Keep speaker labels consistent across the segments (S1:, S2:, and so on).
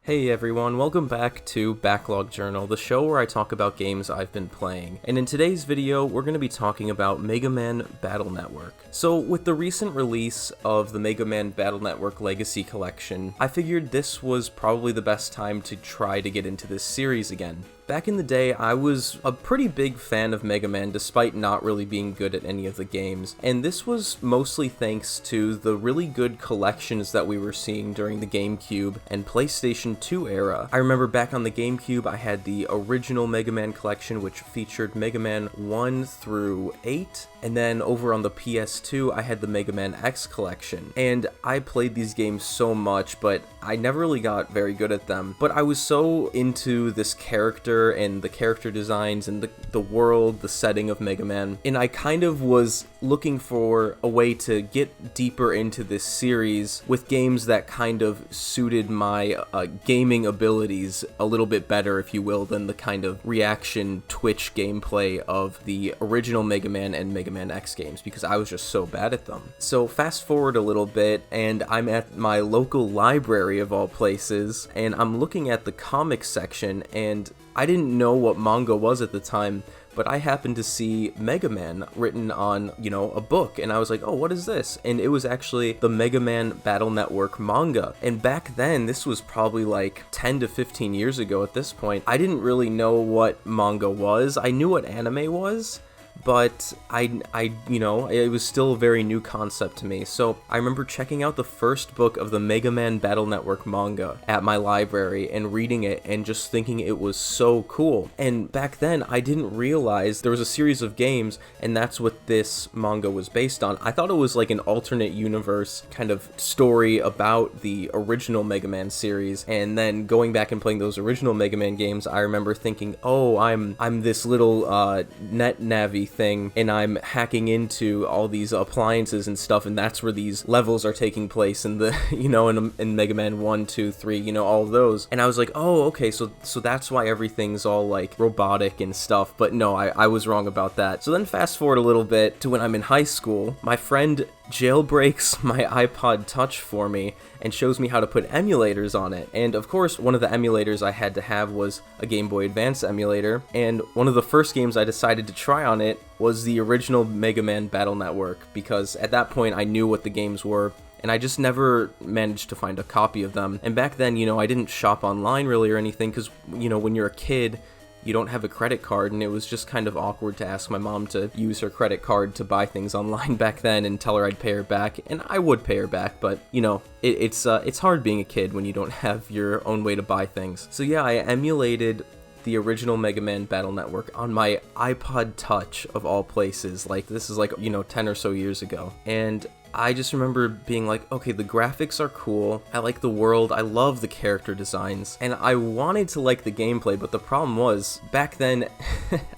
S1: Hey everyone, welcome back to Backlog Journal, the show where I talk about games I've been playing. And in today's video, we're going to be talking about Mega Man Battle Network. So with the recent release of the Mega Man Battle Network Legacy Collection, I figured this was probably the best time to try to get into this series again. Back in the day, I was a pretty big fan of Mega Man despite not really being good at any of the games, and this was mostly thanks to the really good collections that we were seeing during the GameCube and PlayStation 2 era. I remember back on the GameCube, I had the original Mega Man collection, which featured Mega Man 1 through 8, and then over on the PS2, I had the Mega Man X collection, and I played these games so much, but I never really got very good at them. But I was so into this character and the character designs and the world, the setting of Mega Man, and I kind of was looking for a way to get deeper into this series with games that kind of suited my gaming abilities a little bit better, if you will, than the kind of reaction Twitch gameplay of the original Mega Man and Mega Man X games, because I was just so bad at them. So fast forward a little bit, and I'm at my local library of all places, and I'm looking at the comics section, and I didn't know what manga was at the time, but I happened to see Mega Man written on, a book, and I was like, oh, what is this? And it was actually the Mega Man Battle Network manga. And back then, this was probably like 10 to 15 years ago at this point, I didn't really know what manga was. I knew what anime was, but it was still a very new concept to me. So I remember checking out the first book of the Mega Man Battle Network manga at my library and reading it and just thinking it was so cool. And back then I didn't realize there was a series of games and that's what this manga was based on. I thought it was like an alternate universe kind of story about the original Mega Man series, and then going back and playing those original Mega Man games, I remember thinking, oh, I'm this little net navvy thing, and I'm hacking into all these appliances and stuff, and that's where these levels are taking place in the in Mega Man 1, 2, 3, all of those. And I was like, oh, okay, so that's why everything's all like robotic and stuff. But no, I was wrong about that. So then fast forward a little bit to when I'm in high school. My friend jailbreaks my iPod Touch for me and shows me how to put emulators on it. And of course, one of the emulators I had to have was a Game Boy Advance emulator, and one of the first games I decided to try on it was the original Mega Man Battle Network, because at that point I knew what the games were, and I just never managed to find a copy of them. And back then, I didn't shop online really or anything, because, when you're a kid, you don't have a credit card, and it was just kind of awkward to ask my mom to use her credit card to buy things online back then and tell her I'd pay her back, and I would pay her back, but, it's hard being a kid when you don't have your own way to buy things. So yeah, I emulated the original Mega Man Battle Network on my iPod Touch of all places. Like, this is like, 10 or so years ago, and I just remember being like, okay, the graphics are cool, I like the world, I love the character designs, and I wanted to like the gameplay, but the problem was, back then,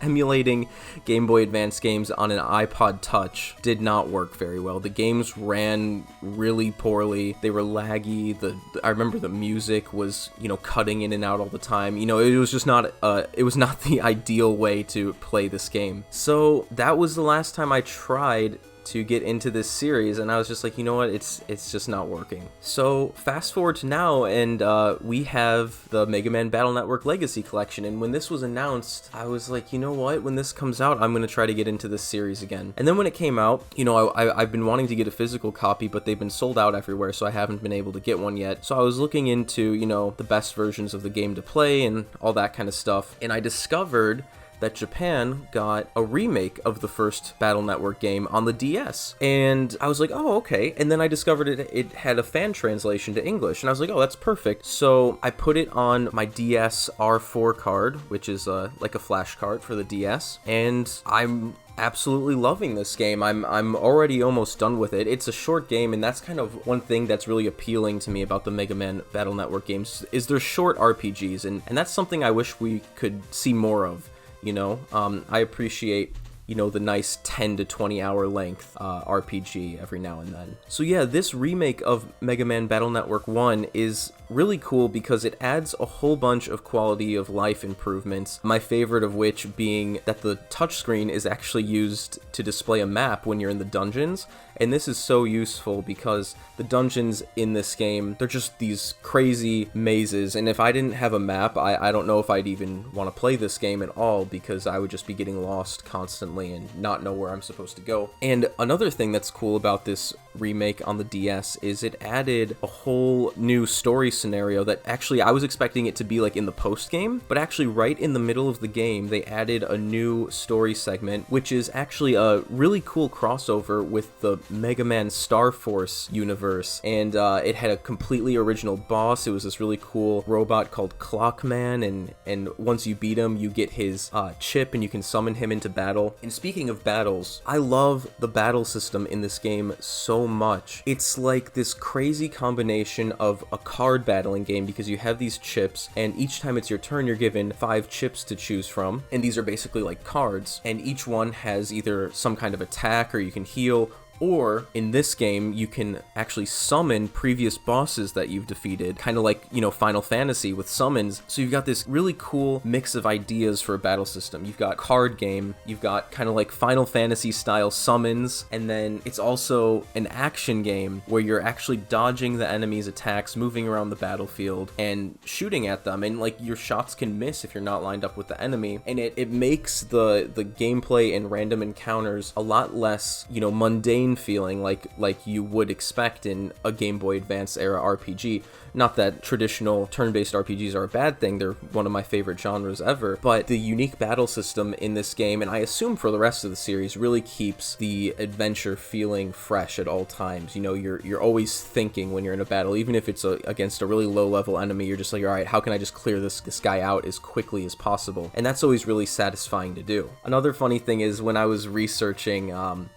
S1: emulating Game Boy Advance games on an iPod Touch did not work very well. The games ran really poorly, they were laggy, I remember the music was, cutting in and out all the time. It was just not, it was not the ideal way to play this game. So that was the last time I tried to get into this series, and I was just like, you know what, it's just not working. So fast forward to now, and we have the Mega Man Battle Network Legacy Collection, and when this was announced, I was like, you know what, when this comes out, I'm going to try to get into this series again. And then when it came out, I've been wanting to get a physical copy, but they've been sold out everywhere, so I haven't been able to get one yet. So I was looking into, the best versions of the game to play and all that kind of stuff, and I discovered that Japan got a remake of the first Battle Network game on the DS. And I was like, oh, okay. And then I discovered it had a fan translation to English, and I was like, oh, that's perfect. So I put it on my DS R4 card, which is like a flash card for the DS, and I'm absolutely loving this game. I'm already almost done with it. It's a short game, and that's kind of one thing that's really appealing to me about the Mega Man Battle Network games, is they're short RPGs, and that's something I wish we could see more of. I appreciate, the nice 10 to 20 hour length RPG every now and then. So yeah, this remake of Mega Man Battle Network 1 is really cool because it adds a whole bunch of quality of life improvements, my favorite of which being that the touchscreen is actually used to display a map when you're in the dungeons, And this is so useful because the dungeons in this game, they're just these crazy mazes, and if I didn't have a map, I don't know if I'd even want to play this game at all, because I would just be getting lost constantly and not know where I'm supposed to go. And another thing that's cool about this remake on the DS is it added a whole new story scenario that actually I was expecting it to be like in the post game, but actually right in the middle of the game they added a new story segment, which is actually a really cool crossover with the Mega Man Star Force universe. And it had a completely original boss. It was this really cool robot called Clockman, and once you beat him you get his chip and you can summon him into battle. And speaking of battles, I love the battle system in this game so much. It's like this crazy combination of a card battling game, because you have these chips and each time it's your turn you're given 5 chips to choose from, and these are basically like cards, and each one has either some kind of attack or you can heal, or in this game you can actually summon previous bosses that you've defeated, kind of like, you know, Final Fantasy with summons. So you've got this really cool mix of ideas for a battle system. You've got card game, you've got kind of like Final Fantasy style summons, and then it's also an action game where you're actually dodging the enemy's attacks, moving around the battlefield and shooting at them, and like your shots can miss if you're not lined up with the enemy, and it makes the gameplay and random encounters a lot less, you know, mundane feeling like you would expect in a Game Boy Advance era RPG. Not that traditional turn-based RPGs are a bad thing, they're one of my favorite genres ever, but the unique battle system in this game, and I assume for the rest of the series, really keeps the adventure feeling fresh at all times. You know, you're always thinking when you're in a battle, even if it's against a really low-level enemy, you're just like, alright, how can I just clear this guy out as quickly as possible? And that's always really satisfying to do. Another funny thing is, when I was researching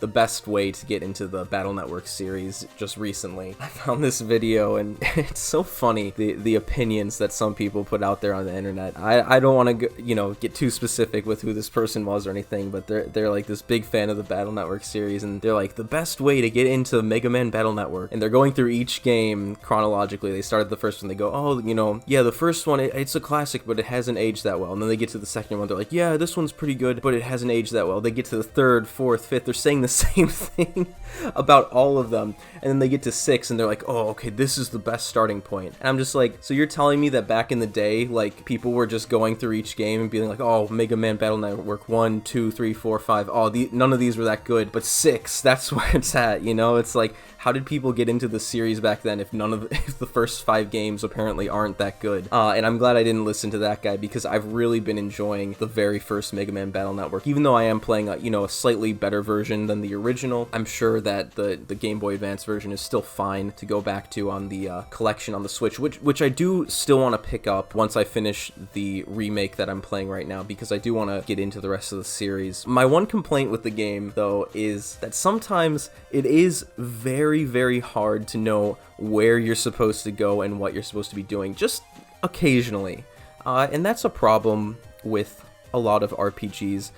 S1: the best way to get into the Battle Network series just recently, I found this video, and it's so funny, the opinions that some people put out there on the internet. I don't want to, you know, get too specific with who this person was or anything, but they're like this big fan of the Battle Network series, and they're like, the best way to get into Mega Man Battle Network, and they're going through each game chronologically. They started the first one, they go, oh, you know, yeah, the first one, it's a classic, but it hasn't aged that well. And then they get to the second one, they're like, yeah, this one's pretty good, but it hasn't aged that well. They get to the third, fourth, fifth, they're saying the same thing about all of them, and then they get to 6 and they're like, oh, okay, this is the best starting point. And I'm just like, so you're telling me that back in the day, like, people were just going through each game and being like, oh, Mega Man Battle Network 1, 2, 3, 4, 5, oh, none of these were that good, but 6, that's where it's at, you know? It's like, how did people get into the series back then if if the first 5 games apparently aren't that good? And I'm glad I didn't listen to that guy, because I've really been enjoying the very first Mega Man Battle Network. Even though I am playing a slightly better version than the original, I'm sure that the Game Boy Advance version is still fine to go back to on the collection on the Switch, which I do still want to pick up once I finish the remake that I'm playing right now, because I do want to get into the rest of the series. My one complaint with the game, though, is that sometimes it is very, very hard to know where you're supposed to go and what you're supposed to be doing, just occasionally. And that's a problem with a lot of RPGs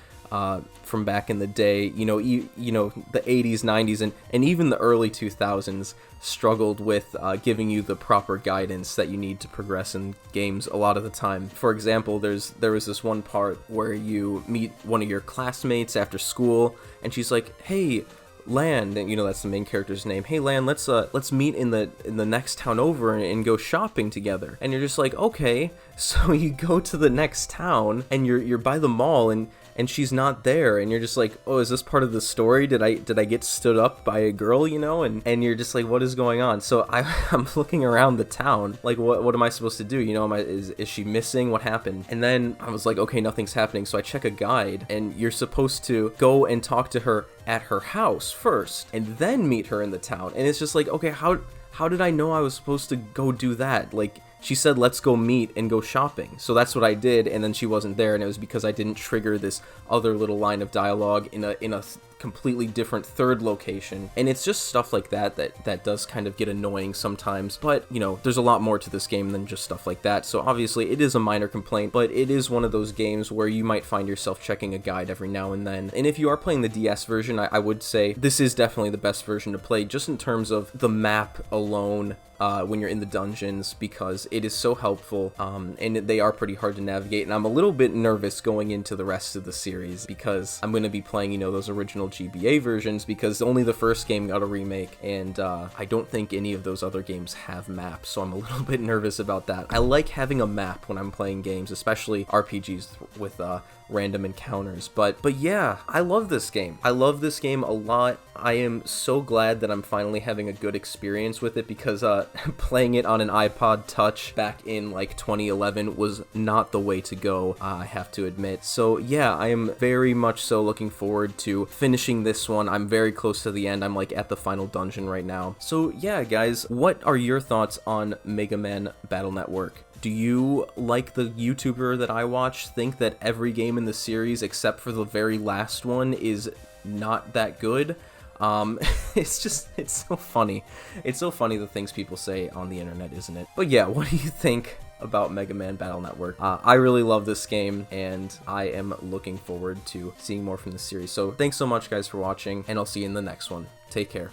S1: from back in the day. You know, the 80s, 90s, and even the early 2000s struggled with giving you the proper guidance that you need to progress in games a lot of the time. For example, there was this one part where you meet one of your classmates after school, and she's like, hey, Lan, and you know that's the main character's name. Hey Lan, let's meet in the next town over and go shopping together. And you're just like, okay. So you go to the next town and you're by the mall, and she's not there, and you're just like, oh, is this part of the story? Did I get stood up by a girl, you know? And you're just like, what is going on? So I'm looking around the town, like, what am I supposed to do? You know, is she missing? What happened? And then I was like, okay, nothing's happening. So I check a guide, and you're supposed to go and talk to her at her house first, and then meet her in the town. And it's just like, okay, how did I know I was supposed to go do that? Like, she said, let's go meet and go shopping. So that's what I did, and then she wasn't there, and it was because I didn't trigger this other little line of dialogue in a completely different third location. And it's just stuff like that does kind of get annoying sometimes. But, you know, there's a lot more to this game than just stuff like that. So obviously it is a minor complaint, but it is one of those games where you might find yourself checking a guide every now and then. And if you are playing the DS version, I would say this is definitely the best version to play, just in terms of the map alone. When you're in the dungeons, because it is so helpful, and they are pretty hard to navigate, and I'm a little bit nervous going into the rest of the series, because I'm going to be playing, you know, those original GBA versions because only the first game got a remake, and I don't think any of those other games have maps, so I'm a little bit nervous about that. I like having a map when I'm playing games, especially RPGs with random encounters, but yeah, I love this game. I love this game a lot. I am so glad that I'm finally having a good experience with it because playing it on an iPod Touch back in like 2011 was not the way to go, I have to admit. So yeah, I am very much so looking forward to finishing this one. I'm very close to the end. I'm like at the final dungeon right now. So yeah, guys, what are your thoughts on Mega Man Battle Network? Do you, like the YouTuber that I watch, think that every game in the series except for the very last one is not that good? It's so funny. It's so funny the things people say on the internet, isn't it? But yeah, what do you think about Mega Man Battle Network? I really love this game, and I am looking forward to seeing more from the series. So thanks so much, guys, for watching, and I'll see you in the next one. Take care.